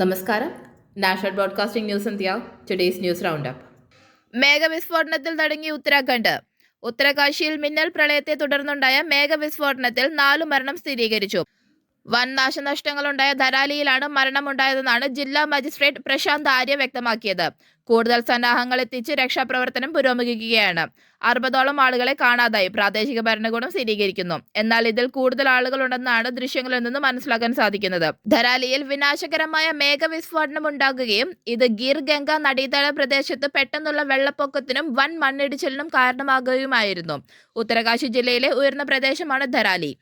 നമസ്കാരം. National Broadcasting News India today's news round up. മേഘവിസ്ഫോടനത്തിൽ നടുങ്ങി ഉത്തരാഖണ്ഡ്. ഉത്തരകാശിയിൽ മിന്നൽ പ്രളയത്തെ തുടർന്നുണ്ടായ മേഘവിസ്ഫോടനത്തിൽ 4 മരണം സ്ഥിരീകരിച്ചു. വൻ നാശനഷ്ടങ്ങളുണ്ടായ ധരാലിയിലാണ് മരണമുണ്ടായതെന്നാണ് ജില്ലാ മജിസ്ട്രേറ്റ് പ്രശാന്ത് ആര്യ വ്യക്തമാക്കിയത്. കൂടുതൽ സന്നാഹങ്ങൾ എത്തിച്ച് രക്ഷാപ്രവർത്തനം പുരോഗമിക്കുകയാണ്. 60ഓളം ആളുകളെ കാണാതായി പ്രാദേശിക ഭരണകൂടം സ്ഥിരീകരിക്കുന്നു. എന്നാൽ ഇതിൽ കൂടുതൽ ആളുകളുണ്ടെന്നാണ് ദൃശ്യങ്ങളിൽ നിന്ന് മനസ്സിലാക്കാൻ സാധിക്കുന്നത്. ധരാലിയിൽ വിനാശകരമായ മേഘവിസ്ഫോടനം ഉണ്ടാകുകയും ഇത് ഗിർ ഗംഗ നദീതട പ്രദേശത്ത് പെട്ടെന്നുള്ള വെള്ളപ്പൊക്കത്തിനും വൻ മണ്ണിടിച്ചിലിനും കാരണമാകുകയുമായിരുന്നു. ഉത്തരകാശി ജില്ലയിലെ ഉയർന്ന പ്രദേശമാണ് ധരാലി.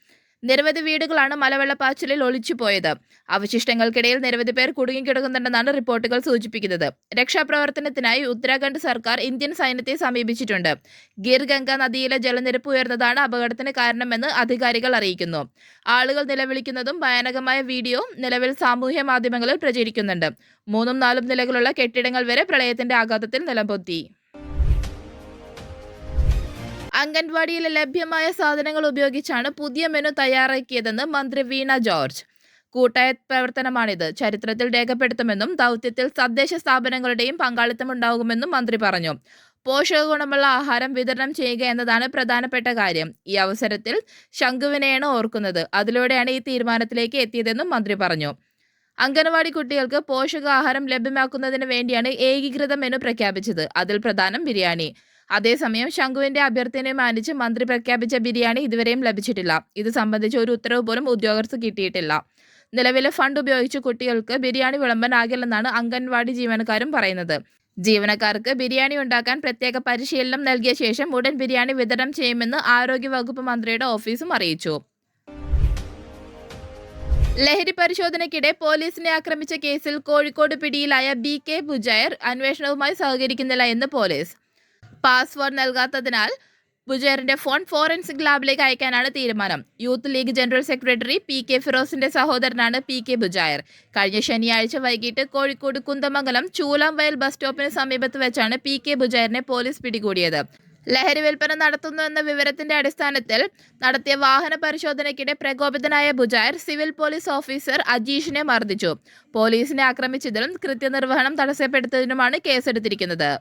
നിരവധി വീടുകളാണ് മലവെള്ളപ്പാച്ചിലിൽ ഒലിച്ചുപോയത്. അവശിഷ്ടങ്ങൾക്കിടയിൽ നിരവധി പേർ കുടുങ്ങിക്കിടക്കുന്നുണ്ടെന്നാണ് റിപ്പോർട്ടുകൾ സൂചിപ്പിക്കുന്നത്. രക്ഷാപ്രവർത്തനത്തിനായി ഉത്തരാഖണ്ഡ് സർക്കാർ ഇന്ത്യൻ സൈന്യത്തെ സമീപിച്ചിട്ടുണ്ട്. ഗിർ ഗംഗ നദിയിലെ ജലനിരപ്പ് ഉയർന്നതാണ് അപകടത്തിന് കാരണമെന്ന് അധികാരികൾ അറിയിക്കുന്നു. ആളുകൾ നിലവിളിക്കുന്നതും ഭയാനകമായ വീഡിയോ നിലവിൽ സാമൂഹ്യ മാധ്യമങ്ങളിൽ പ്രചരിക്കുന്നുണ്ട്. 3ഉം 4ഉം നിലകളുള്ള കെട്ടിടങ്ങൾ വരെ പ്രളയത്തിന്റെ ആഘാതത്തിൽ നിലംപൊത്തി. അംഗൻവാടിയിൽ ലഭ്യമായ സാധനങ്ങൾ ഉപയോഗിച്ചാണ് പുതിയ മെനു തയ്യാറാക്കിയതെന്ന് മന്ത്രി വീണ ജോർജ്. കൂട്ടായ പ്രവർത്തനമാണിത്. ചരിത്രത്തിൽ രേഖപ്പെടുത്തുമെന്നും ദൗത്യത്തിൽ തദ്ദേശ സ്ഥാപനങ്ങളുടെയും പങ്കാളിത്തമുണ്ടാകുമെന്നും മന്ത്രി പറഞ്ഞു. പോഷക ഗുണമുള്ള ആഹാരം വിതരണം ചെയ്യുക എന്നതാണ് പ്രധാനപ്പെട്ട കാര്യം. ഈ അവസരത്തിൽ ശംഖുവിനെയാണ് ഓർക്കുന്നത്. അതിലൂടെയാണ് ഈ തീരുമാനത്തിലേക്ക് എത്തിയതെന്നും മന്ത്രി പറഞ്ഞു. അംഗൻവാടി കുട്ടികൾക്ക് പോഷകാഹാരം ലഭ്യമാക്കുന്നതിന് വേണ്ടിയാണ് ഏകീകൃത മെനു പ്രഖ്യാപിച്ചത്. അതിൽ പ്രധാനം ബിരിയാണി. അതേസമയം ശംഖുവിന്റെ അഭ്യർത്ഥനയെ മാനിച്ച് മന്ത്രി പ്രഖ്യാപിച്ച ബിരിയാണി ഇതുവരെയും ലഭിച്ചിട്ടില്ല. ഇത് സംബന്ധിച്ച് ഒരു ഉത്തരവ് പോലും ഉദ്യോഗസ്ഥർക്ക് കിട്ടിയിട്ടില്ല. നിലവിലെ ഫണ്ട് ഉപയോഗിച്ച് കുട്ടികൾക്ക് ബിരിയാണി വിളമ്പാനാകില്ലെന്നാണ് അംഗൻവാടി ജീവനക്കാരും പറയുന്നത്. ജീവനക്കാർക്ക് ബിരിയാണി ഉണ്ടാക്കാൻ പ്രത്യേക പരിശീലനം നൽകിയ ശേഷം ഉടൻ ബിരിയാണി വിതരണം ചെയ്യുമെന്ന് ആരോഗ്യവകുപ്പ് മന്ത്രിയുടെ ഓഫീസും അറിയിച്ചു. ലഹരി പരിശോധനയ്ക്കിടെ പോലീസിനെ ആക്രമിച്ച കേസിൽ കോഴിക്കോട് പിടിയിലായ BK ബുജയർ അന്വേഷണവുമായി സഹകരിക്കുന്നില്ല എന്ന് പോലീസ്. പാസ്വേഡ് നൽകാത്തതിനാൽ ബുജയറിന്റെ ഫോൺ ഫോറൻസിക് ലാബിലേക്ക് അയക്കാനാണ് തീരുമാനം. Youth league general secretary PK ഫിറോസിന്റെ സഹോദരനാണ് PK ബുജയർ. കഴിഞ്ഞ ശനിയാഴ്ച വൈകിട്ട് കോഴിക്കോട് കുന്ദമംഗലം ചൂലാംവയൽ ബസ് സ്റ്റോപ്പിന് സമീപത്ത് വെച്ചാണ് PK ബുജയറിനെ പോലീസ് പിടികൂടിയത്. ലഹരി വിൽപ്പന നടത്തുന്നു എന്ന വിവരത്തിന്റെ അടിസ്ഥാനത്തിൽ നടത്തിയ വാഹന പരിശോധനയ്ക്കിടെ പ്രകോപിതനായ ബുജയർ സിവിൽ പോലീസ് ഓഫീസർ അജീഷിനെ മർദ്ദിച്ചു. പോലീസിനെ ആക്രമിച്ചതിലും കൃത്യനിർവഹണം തടസ്സപ്പെടുത്തിയതിനുമാണ് കേസെടുത്തിരിക്കുന്നത്.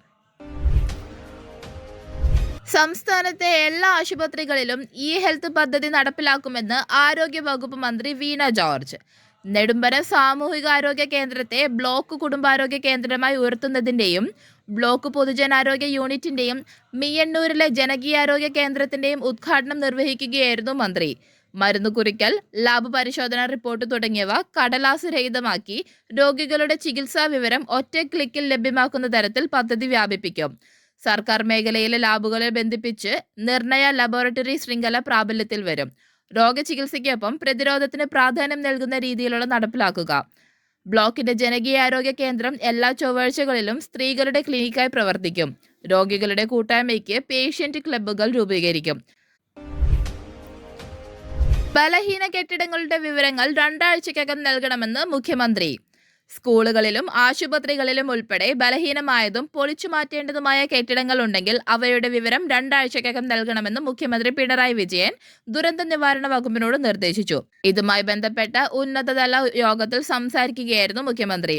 സംസ്ഥാനത്തെ എല്ലാ ആശുപത്രികളിലും ഹെൽത്ത് പദ്ധതി നടപ്പിലാക്കുമെന്ന് ആരോഗ്യ വകുപ്പ് മന്ത്രി വീണ ജോർജ്. നെടുമ്പന സാമൂഹികാരോഗ്യ കേന്ദ്രത്തെ ബ്ലോക്ക് കുടുംബാരോഗ്യ കേന്ദ്രമായി ഉയർത്തുന്നതിന്റെയും ബ്ലോക്ക് പൊതുജനാരോഗ്യ യൂണിറ്റിന്റെയും മിയന്നൂരിലെ ജനകീയാരോഗ്യ കേന്ദ്രത്തിന്റെയും ഉദ്ഘാടനം നിർവഹിക്കുകയായിരുന്നു മന്ത്രി. മരുന്ന് കുറിക്കൽ, ലാബ് പരിശോധന റിപ്പോർട്ട് തുടങ്ങിയവ കടലാസ് രഹിതമാക്കി രോഗികളുടെ ചികിത്സാ വിവരം ഒറ്റ ക്ലിക്കിൽ ലഭ്യമാക്കുന്ന തരത്തിൽ പദ്ധതി വ്യാപിപ്പിക്കും. സർക്കാർ മേഖലയിലെ ലാബുകളെ ബന്ധിപ്പിച്ച് നിർണയ ലബോറട്ടറി ശൃംഖല പ്രാബല്യത്തിൽ വരും. രോഗചികിത്സയ്ക്കൊപ്പം പ്രതിരോധത്തിന് പ്രാധാന്യം നൽകുന്ന രീതിയിലുള്ള നടപ്പിലാക്കുക. ബ്ലോക്കിന്റെ ജനകീയാരോഗ്യ കേന്ദ്രം എല്ലാ ചൊവ്വാഴ്ചകളിലും സ്ത്രീകളുടെ ക്ലിനിക്കായി പ്രവർത്തിക്കും. രോഗികളുടെ കൂട്ടായ്മയ്ക്ക് പേഷ്യന്റ് ക്ലബ്ബുകൾ രൂപീകരിക്കും. ബലഹീന കെട്ടിടങ്ങളുടെ വിവരങ്ങൾ 2 ആഴ്ചയ്ക്കകം നൽകണമെന്ന് മുഖ്യമന്ത്രി. സ്കൂളുകളിലും ആശുപത്രികളിലും ഉൾപ്പെടെ ബലഹീനമായതും പൊളിച്ചു മാറ്റേണ്ടതുമായ കെട്ടിടങ്ങൾ ഉണ്ടെങ്കിൽ അവയുടെ വിവരം 2 ആഴ്ചയ്ക്കകം നൽകണമെന്ന് മുഖ്യമന്ത്രി പിണറായി വിജയൻ ദുരന്ത നിവാരണ വകുപ്പിനോട് നിർദ്ദേശിച്ചു. ഇതുമായി ബന്ധപ്പെട്ട ഉന്നതതല യോഗത്തിൽ സംസാരിക്കുകയായിരുന്നു മുഖ്യമന്ത്രി.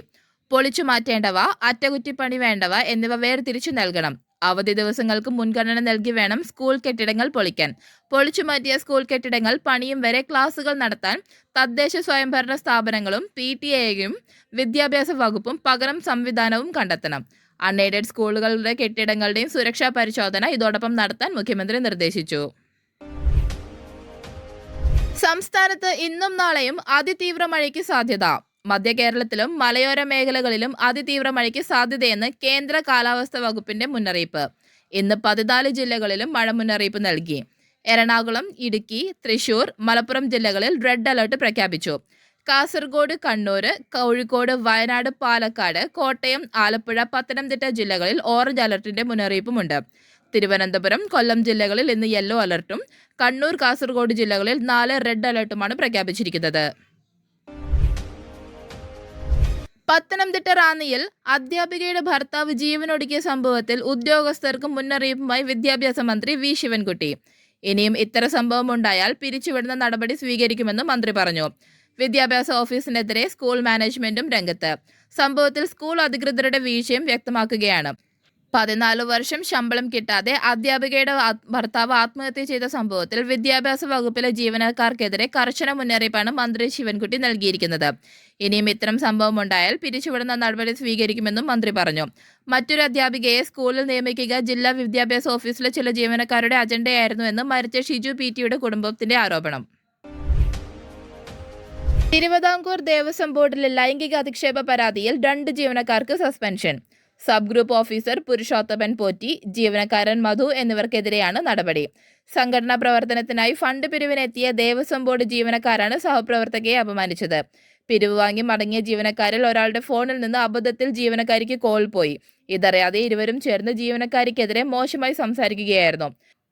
പൊളിച്ചു മാറ്റേണ്ടവ, അറ്റകുറ്റിപ്പണി വേണ്ടവ എന്നിവ വേർതിരിച്ചു നൽകണം. അവധി ദിവസങ്ങൾക്ക് മുൻഗണന നൽകി വേണം സ്കൂൾ കെട്ടിടങ്ങൾ പൊളിക്കാൻ. പൊളിച്ചുമാറ്റിയ സ്കൂൾ കെട്ടിടങ്ങൾ പണിയും വരെ ക്ലാസുകൾ നടത്താൻ തദ്ദേശ സ്വയംഭരണ സ്ഥാപനങ്ങളും PTA-യും വിദ്യാഭ്യാസ വകുപ്പും പകരം സംവിധാനവും കണ്ടെത്തണം. അൺഎയ്ഡഡ് സ്കൂളുകളുടെ കെട്ടിടങ്ങളുടെയും സുരക്ഷാ പരിശോധന ഇതോടൊപ്പം നടത്താൻ മുഖ്യമന്ത്രി നിർദ്ദേശിച്ചു. സംസ്ഥാനത്ത് ഇന്നും നാളെയും അതിതീവ്ര മഴയ്ക്ക് സാധ്യത. മധ്യ കേരളത്തിലും മലയോര മേഖലകളിലും അതിതീവ്ര മഴയ്ക്ക് സാധ്യതയെന്ന് കേന്ദ്ര കാലാവസ്ഥാ വകുപ്പിന്റെ മുന്നറിയിപ്പ്. ഇന്ന് 14 ജില്ലകളിലും മഴ മുന്നറിയിപ്പ് നൽകി. എറണാകുളം, ഇടുക്കി, തൃശൂർ, മലപ്പുറം ജില്ലകളിൽ റെഡ് അലർട്ട് പ്രഖ്യാപിച്ചു. കാസർഗോഡ്, കണ്ണൂർ, കോഴിക്കോട്, വയനാട്, പാലക്കാട്, കോട്ടയം, ആലപ്പുഴ, പത്തനംതിട്ട ജില്ലകളിൽ ഓറഞ്ച് അലർട്ടിന്റെ മുന്നറിയിപ്പുമുണ്ട്. തിരുവനന്തപുരം, കൊല്ലം ജില്ലകളിൽ ഇന്ന് യെല്ലോ അലർട്ടും കണ്ണൂർ, കാസർഗോഡ് ജില്ലകളിൽ 4 റെഡ് അലർട്ടുമാണ് പ്രഖ്യാപിച്ചിരിക്കുന്നത്. പത്തനംതിട്ട റാന്നിയിൽ അധ്യാപികയുടെ ഭർത്താവ് ജീവനൊടുക്കിയ സംഭവത്തിൽ ഉദ്യോഗസ്ഥർക്ക് മുന്നറിയിപ്പുമായി വിദ്യാഭ്യാസ മന്ത്രി V ശിവൻകുട്ടി. ഇനിയും ഇത്തരം സംഭവം ഉണ്ടായാൽ പിരിച്ചുവിടുന്ന നടപടി സ്വീകരിക്കുമെന്ന് മന്ത്രി പറഞ്ഞു. വിദ്യാഭ്യാസ ഓഫീസിനെതിരെ സ്കൂൾ മാനേജ്മെന്റും രംഗത്ത്. സംഭവത്തിൽ സ്കൂൾ അധികൃതരുടെ വീഴ്ചയും വ്യക്തമാക്കുകയാണ്. 14 വർഷം ശമ്പളം കിട്ടാതെ അധ്യാപികയുടെ ഭർത്താവ് ആത്മഹത്യ ചെയ്ത സംഭവത്തിൽ വിദ്യാഭ്യാസ വകുപ്പിലെ ജീവനക്കാർക്കെതിരെ കർശന മുന്നറിയിപ്പാണ് മന്ത്രി ശിവൻകുട്ടി നൽകിയിരിക്കുന്നത്. ഇനിയും ഇത്തരം സംഭവം ഉണ്ടായാൽ പിരിച്ചുവിടുന്ന നടപടി സ്വീകരിക്കുമെന്നും മന്ത്രി പറഞ്ഞു. മറ്റൊരു അധ്യാപികയെ സ്കൂളിൽ നിയമിക്കുക ജില്ലാ വിദ്യാഭ്യാസ ഓഫീസിലെ ചില ജീവനക്കാരുടെ അജണ്ടയായിരുന്നുവെന്ന് മരിച്ച ഷിജു PT കുടുംബത്തിന്റെ ആരോപണം. തിരുവിതാംകൂർ ദേവസ്വം ബോർഡിലെ ലൈംഗിക അധിക്ഷേപ പരാതിയിൽ 2 ജീവനക്കാർക്ക് suspension. Sub group officer Purushothaman Potti, ജീവനക്കാരൻ മധു എന്നിവർക്കെതിരെയാണ് നടപടി. സംഘടനാ പ്രവർത്തനത്തിനായി ഫണ്ട് പിരിവിനെത്തിയ ദേവസ്വം ബോർഡ് ജീവനക്കാരാണ് സഹപ്രവർത്തകയെ അപമാനിച്ചത്. പിരിവ് വാങ്ങി മടങ്ങിയ ജീവനക്കാരിൽ ഒരാളുടെ ഫോണിൽ നിന്ന് അബദ്ധത്തിൽ ജീവനക്കാരിക്ക് കോൾ പോയി. ഇതറിയാതെ ഇരുവരും ചേർന്ന് ജീവനക്കാരിക്കെതിരെ മോശമായി സംസാരിക്കുകയായിരുന്നു.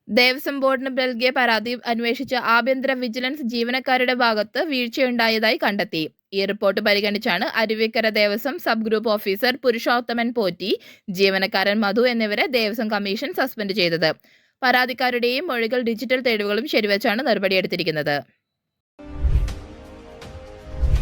ദേവസ്വം ബോർഡിന് നൽകിയ പരാതി അന്വേഷിച്ച ആഭ്യന്തര വിജിലൻസ് ജീവനക്കാരുടെ ഭാഗത്ത് വീഴ്ചയുണ്ടായതായി കണ്ടെത്തി. ഈ റിപ്പോർട്ട് പരിഗണിച്ചാണ് Aruvikkara Devaswom sub group officer Purushothaman Potti, ജീവനക്കാരൻ മധു എന്നിവരെ ദേവസ്വം കമ്മീഷൻ സസ്പെൻഡ് ചെയ്തത്. പരാതിക്കാരുടെയും മൊഴികൾ ഡിജിറ്റൽ തെളിവുകളും ശരിവച്ചാണ് നടപടിയെടുത്തിരിക്കുന്നത്.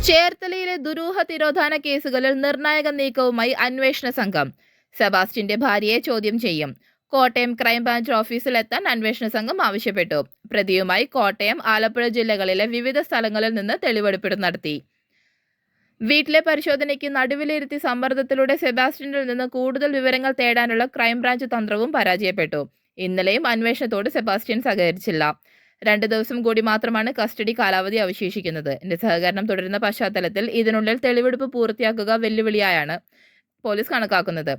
ചേർത്തലയിലെ ദുരൂഹ തിരോധാന കേസുകളിൽ നിർണായക നീക്കവുമായി അന്വേഷണ സംഘം. സെബാസ്റ്റ്യന്റെ ഭാര്യയെ ചോദ്യം ചെയ്യും. കോട്ടയം ക്രൈംബ്രാഞ്ച് ഓഫീസിലെത്താൻ അന്വേഷണ സംഘം ആവശ്യപ്പെട്ടു. പ്രതിയുമായി കോട്ടയം, ആലപ്പുഴ ജില്ലകളിലെ വിവിധ സ്ഥലങ്ങളിൽ നിന്ന് തെളിവെടുപ്പ് നടത്തി. വീട്ടിലെ പരിശോധനയ്ക്ക് നടുവിലിരുത്തി സമ്മർദ്ദത്തിലൂടെ സെബാസ്റ്റ്യനിൽ നിന്ന് കൂടുതൽ വിവരങ്ങൾ തേടാനുള്ള ക്രൈംബ്രാഞ്ച് തന്ത്രവും പരാജയപ്പെട്ടു. ഇന്നലെയും അന്വേഷണത്തോട് സെബാസ്റ്റ്യൻ സഹകരിച്ചില്ല. 2 ദിവസം കൂടി മാത്രമാണ് കസ്റ്റഡി കാലാവധി അവശേഷിക്കുന്നത്. നിസ്സഹകരണം തുടരുന്ന പശ്ചാത്തലത്തിൽ ഇതിനുള്ളിൽ തെളിവെടുപ്പ് പൂർത്തിയാക്കുക വെല്ലുവിളിയായാണ് പോലീസ് കണക്കാക്കുന്നത്.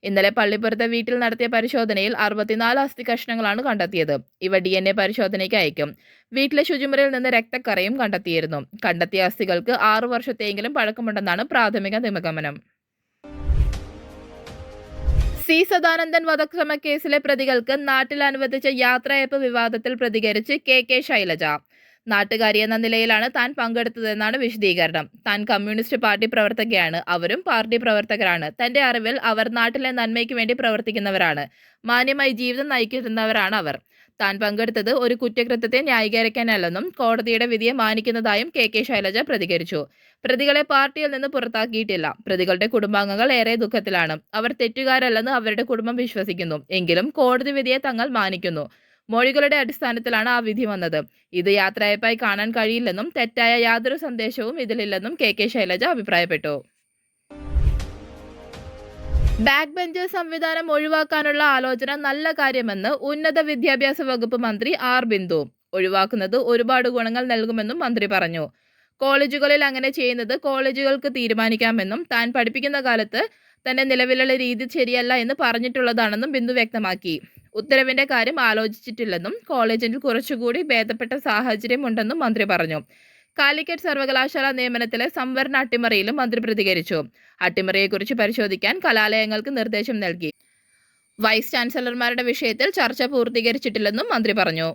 ഇന്നലെ പള്ളിപ്പുറത്തെ വീട്ടിൽ നടത്തിയ പരിശോധനയിൽ 64 അസ്ഥി കഷ്ണങ്ങളാണ് കണ്ടെത്തിയത്. ഇവ DNA പരിശോധനയ്ക്ക് അയക്കും. വീട്ടിലെ ശുചിമുറിയിൽ നിന്ന് രക്തക്കറയും കണ്ടെത്തിയിരുന്നു. കണ്ടെത്തിയ അസ്ഥികൾക്ക് 6 വർഷത്തെയെങ്കിലും പഴക്കമുണ്ടെന്നാണ് പ്രാഥമിക നിഗമനം. സി സദാനന്ദൻ വധശ്രമക്കേസിലെ പ്രതികൾക്ക് നാട്ടിൽ അനുവദിച്ച യാത്രയയപ്പ് വിവാദത്തിൽ പ്രതികരിച്ച് KK ശൈലജ. നാട്ടുകാരി എന്ന നിലയിലാണ് താൻ പങ്കെടുത്തതെന്നാണ് വിശദീകരണം. താൻ കമ്മ്യൂണിസ്റ്റ് പാർട്ടി പ്രവർത്തകയാണ്. അവരും പാർട്ടി പ്രവർത്തകരാണ്. തന്റെ അറിവിൽ അവർ നാട്ടിലെ നന്മയ്ക്ക് വേണ്ടി പ്രവർത്തിക്കുന്നവരാണ്. മാന്യമായി ജീവിതം നയിക്കുന്നവരാണ് അവർ. താൻ പങ്കെടുത്തത് ഒരു കുറ്റകൃത്യത്തെ ന്യായീകരിക്കാനല്ലെന്നും കോടതിയുടെ വിധിയെ മാനിക്കുന്നതായും KK ശൈലജ പ്രതികരിച്ചു. പ്രതികളെ പാർട്ടിയിൽ നിന്ന് പുറത്താക്കിയിട്ടില്ല. പ്രതികളുടെ കുടുംബാംഗങ്ങൾ ഏറെ ദുഃഖത്തിലാണ്. അവർ തെറ്റുകാരല്ലെന്ന് അവരുടെ കുടുംബം വിശ്വസിക്കുന്നു. എങ്കിലും കോടതി വിധിയെ തങ്ങൾ മാനിക്കുന്നു. മൊഴികളുടെ അടിസ്ഥാനത്തിലാണ് ആ വിധി വന്നത്. ഇത് യാത്രയയപ്പായി കാണാൻ കഴിയില്ലെന്നും തെറ്റായ യാതൊരു സന്ദേശവും ഇതിലില്ലെന്നും KK ശൈലജ അഭിപ്രായപ്പെട്ടു. ബാക്ക് ബെഞ്ച് സംവിധാനം ഒഴിവാക്കാനുള്ള ആലോചന നല്ല കാര്യമെന്ന് ഉന്നത വിദ്യാഭ്യാസ വകുപ്പ് മന്ത്രി R ബിന്ദു. ഒഴിവാക്കുന്നത് ഒരുപാട് ഗുണങ്ങൾ നൽകുമെന്നും മന്ത്രി പറഞ്ഞു. കോളേജുകളിൽ അങ്ങനെ ചെയ്യുന്നത് കോളേജുകൾക്ക് തീരുമാനിക്കാമെന്നും താൻ പഠിപ്പിക്കുന്ന കാലത്ത് തന്നെ നിലവിലുള്ള രീതി ശരിയല്ല എന്ന് പറഞ്ഞിട്ടുള്ളതാണെന്നും ബിന്ദു വ്യക്തമാക്കി. ഉത്തരവിന്റെ കാര്യം ആലോചിച്ചിട്ടില്ലെന്നും കോളേജിൽ കുറച്ചുകൂടി ഭേദപ്പെട്ട സാഹചര്യമുണ്ടെന്നും മന്ത്രി പറഞ്ഞു. കാലിക്കറ്റ് സർവകലാശാല നിയമനത്തിലെ സംവരണ അട്ടിമറിയിലും മന്ത്രി പ്രതികരിച്ചു. അട്ടിമറിയെക്കുറിച്ച് പരിശോധിക്കാൻ കലാലയങ്ങൾക്ക് നിർദ്ദേശം നൽകി. വൈസ് ചാൻസലർമാരുടെ വിഷയത്തിൽ ചർച്ച പൂർത്തീകരിച്ചിട്ടില്ലെന്നും മന്ത്രി പറഞ്ഞു.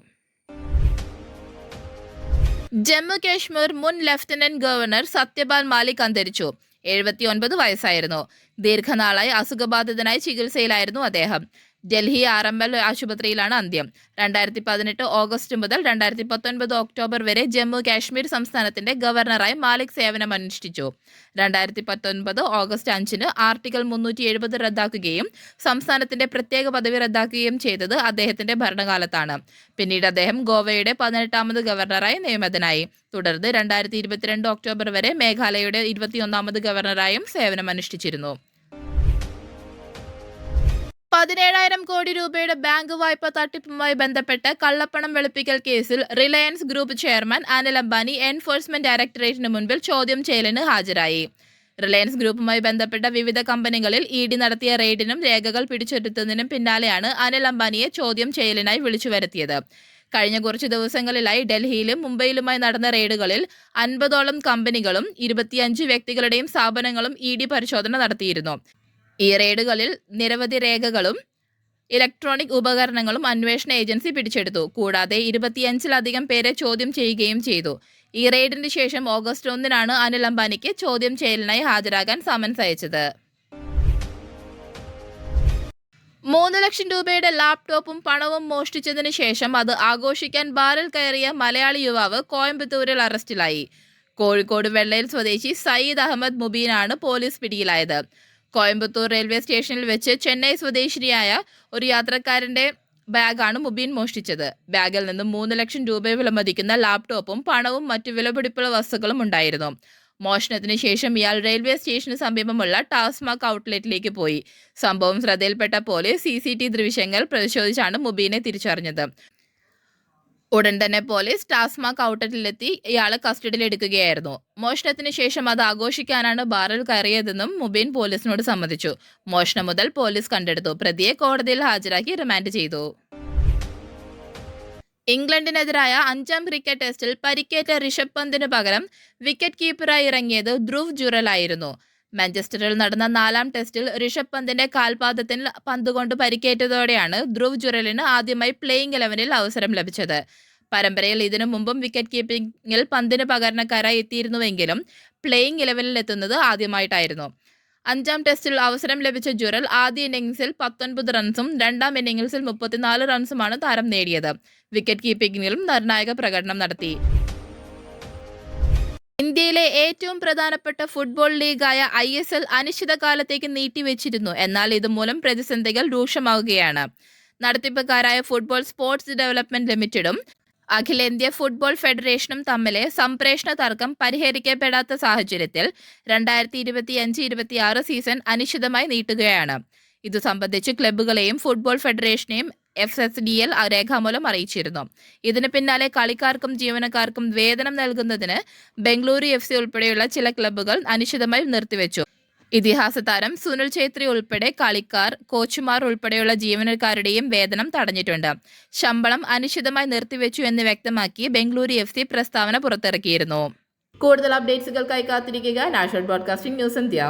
ജമ്മു കാശ്മീർ മുൻ ലഫ്റ്റനന്റ് ഗവർണർ സത്യപാൽ മാലിക് അന്തരിച്ചു. 79 വയസ്സായിരുന്നു. ദീർഘനാളായി അസുഖബാധിതനായി ചികിത്സയിലായിരുന്നു അദ്ദേഹം. ഡൽഹി RML ആശുപത്രിയിലാണ് അന്ത്യം. 2018 ഓഗസ്റ്റ് മുതൽ 2019 ഒക്ടോബർ വരെ ജമ്മു കാശ്മീർ സംസ്ഥാനത്തിന്റെ ഗവർണറായി മാലിക് സേവനമനുഷ്ഠിച്ചു. 2019 ഓഗസ്റ്റ് 5-ന് ആർട്ടിക്കിൾ 370 റദ്ദാക്കുകയും സംസ്ഥാനത്തിന്റെ പ്രത്യേക പദവി റദ്ദാക്കുകയും ചെയ്തത് അദ്ദേഹത്തിന്റെ ഭരണകാലത്താണ്. പിന്നീട് അദ്ദേഹം ഗോവയുടെ 18ാമത് ഗവർണറായി നിയമിതനായി. തുടർന്ന് 2022 ഒക്ടോബർ വരെ മേഘാലയയുടെ 21ാമത് ഗവർണറായും സേവനമനുഷ്ഠിച്ചിരുന്നു. 17,000 കോടി രൂപയുടെ ബാങ്ക് വായ്പ തട്ടിപ്പുമായി ബന്ധപ്പെട്ട് കള്ളപ്പണം വെളുപ്പിക്കൽ കേസിൽ Reliance Group chairman Anil Ambani Enforcement ഡയറക്ടറേറ്റിന് മുൻപിൽ ചോദ്യം ചെയ്യലിന് ഹാജരായി. റിലയൻസ് ഗ്രൂപ്പുമായി ബന്ധപ്പെട്ട വിവിധ കമ്പനികളിൽ ED നടത്തിയ റെയ്ഡിനും രേഖകൾ പിടിച്ചെടുത്തതിനും പിന്നാലെയാണ് അനിൽ അംബാനിയെ ചോദ്യം ചെയ്യലിനായി വിളിച്ചു വരുത്തിയത്. കഴിഞ്ഞ കുറച്ച് ദിവസങ്ങളിലായി ഡൽഹിയിലും മുംബൈയിലുമായി നടന്ന റെയ്ഡുകളിൽ 50ഓളം കമ്പനികളും 25 വ്യക്തികളുടെയും സ്ഥാപനങ്ങളും ED പരിശോധന നടത്തിയിരുന്നു. ഈ റെയ്ഡുകളിൽ നിരവധി രേഖകളും ഇലക്ട്രോണിക് ഉപകരണങ്ങളും അന്വേഷണ ഏജൻസി പിടിച്ചെടുത്തു. കൂടാതെ 25-ലധികം പേരെ ചോദ്യം ചെയ്യുകയും ചെയ്തു. ഈ റെയ്ഡിന് ശേഷം ഓഗസ്റ്റ് 1-നാണ് അനിൽ അംബാനിക്ക് ചോദ്യം ചെയ്യലിനായി ഹാജരാകാൻ സമൻസ് അയച്ചത്. 3 ലക്ഷം രൂപയുടെ ലാപ്ടോപ്പും പണവും മോഷ്ടിച്ചതിന് ശേഷം അത് ആഘോഷിക്കാൻ ബാറിൽ കയറിയ മലയാളി യുവാവ് കോയമ്പത്തൂരിൽ അറസ്റ്റിലായി. കോഴിക്കോട് വെള്ളയിൽ സ്വദേശി സയ്യിദ് അഹമ്മദ് മുബീനാണ് പോലീസ് പിടിയിലായത്. കോയമ്പത്തൂർ റെയിൽവേ സ്റ്റേഷനിൽ വെച്ച് ചെന്നൈ സ്വദേശിനിയായ ഒരു യാത്രക്കാരന്റെ ബാഗാണ് മുബീൻ മോഷ്ടിച്ചത്. ബാഗിൽ നിന്നും 3 ലക്ഷം രൂപ വിലമതിക്കുന്ന ലാപ്ടോപ്പും പണവും മറ്റു വിലപിടിപ്പുള്ള വസ്തുക്കളും ഉണ്ടായിരുന്നു. മോഷണത്തിന് ശേഷം ഇയാൾ റെയിൽവേ സ്റ്റേഷന് സമീപമുള്ള ടാസ്മാക് ഔട്ട്ലെറ്റിലേക്ക് പോയി. സംഭവം ശ്രദ്ധയിൽപ്പെട്ട പോലീസ് CCTV ദൃശ്യങ്ങൾ പരിശോധിച്ചാണ് മുബീനെ തിരിച്ചറിഞ്ഞത്. ഉടൻ തന്നെ പോലീസ് ടാസ്മാക് ഔട്ട്ലെറ്റിലെത്തി ഇയാളെ കസ്റ്റഡിയിലെടുക്കുകയായിരുന്നു. മോഷണത്തിന് ശേഷം അത് ആഘോഷിക്കാനാണ് ബാറിൽ കയറിയതെന്നും മുബീൻ പോലീസിനോട് സമ്മതിച്ചു. മോഷണം മുതൽ പോലീസ് കണ്ടെടുത്തു. പ്രതിയെ കോടതിയിൽ ഹാജരാക്കി റിമാൻഡ് ചെയ്തു. ഇംഗ്ലണ്ടിനെതിരായ 5ാം ക്രിക്കറ്റ് ടെസ്റ്റിൽ പരിക്കേറ്റ ഋഷഭ് പന്തിന് പകരം വിക്കറ്റ് കീപ്പറായി ഇറങ്ങിയത് ധ്രുവ് ജുറൽ ആയിരുന്നു. മാഞ്ചസ്റ്ററിൽ നടന്ന 4ാം ടെസ്റ്റിൽ ഋഷഭ് പന്തിന്റെ കാൽപാദത്തിൽ പന്തുകൊണ്ട് പരിക്കേറ്റതോടെയാണ് ധ്രുവ് ജുറലിന് ആദ്യമായി പ്ലേയിങ് 11-ൽ അവസരം ലഭിച്ചത്. പരമ്പരയിൽ ഇതിനു മുമ്പും വിക്കറ്റ് കീപ്പിംഗിൽ പന്തിന് പകരക്കാരായി എത്തിയിരുന്നുവെങ്കിലും പ്ലേയിങ് 11-ൽ എത്തുന്നത് ആദ്യമായിട്ടായിരുന്നു. 5ാം ടെസ്റ്റിൽ അവസരം ലഭിച്ച ജുറൽ ആദ്യ ഇന്നിംഗ്സിൽ 19 റൺസും 2ാം ഇന്നിംഗ്സിൽ 34 റൺസുമാണ് താരം നേടിയത്. വിക്കറ്റ് കീപ്പിംഗിലും നിർണായക പ്രകടനം നടത്തി. ഇന്ത്യയിലെ ഏറ്റവും പ്രധാനപ്പെട്ട ഫുട്ബോൾ ലീഗായ ISL അനിശ്ചിതകാലത്തേക്ക് നീട്ടിവെച്ചിരുന്നു. എന്നാൽ ഇതുമൂലം പ്രതിസന്ധികൾ രൂക്ഷമാവുകയാണ്. നടത്തിപ്പുകാരായ ഫുട്ബോൾ സ്പോർട്സ് ഡെവലപ്മെന്റ് ലിമിറ്റഡും അഖിലേന്ത്യാ ഫുട്ബോൾ ഫെഡറേഷനും തമ്മിലെ സംപ്രേഷണ തർക്കം പരിഹരിക്കപ്പെടാത്ത സാഹചര്യത്തിൽ 2025-26 സീസൺ അനിശ്ചിതമായി നീട്ടുകയാണ്. ഇതു സംബന്ധിച്ച് ക്ലബ്ബുകളെയും ഫുട്ബോൾ ഫെഡറേഷനെയും FSDL രേഖാമൂലം അറിയിച്ചിരുന്നു. ഇതിന് പിന്നാലെ കളിക്കാർക്കും ജീവനക്കാർക്കും വേതനം നൽകുന്നതിന് ബംഗളൂരു FC ഉൾപ്പെടെയുള്ള ചില ക്ലബ്ബുകൾ അനിശ്ചിതമായി നിർത്തിവെച്ചു. ഇതിഹാസ താരം സുനിൽ ഛേത്രി ഉൾപ്പെടെ കളിക്കാർ, കോച്ചുമാർ ഉൾപ്പെടെയുള്ള ജീവനക്കാരുടെയും വേതനം തടഞ്ഞിട്ടുണ്ട്. ശമ്പളം അനിശ്ചിതമായി നിർത്തിവെച്ചു എന്ന് വ്യക്തമാക്കി ബംഗളൂരു FC പ്രസ്താവന പുറത്തിറക്കിയിരുന്നു. കൂടുതൽ അപ്ഡേറ്റ്സുകൾക്കായി കാത്തിരിക്കുക നാഷണൽ ബ്രോഡ്കാസ്റ്റിംഗ് ന്യൂസ് ഇന്ത്യ.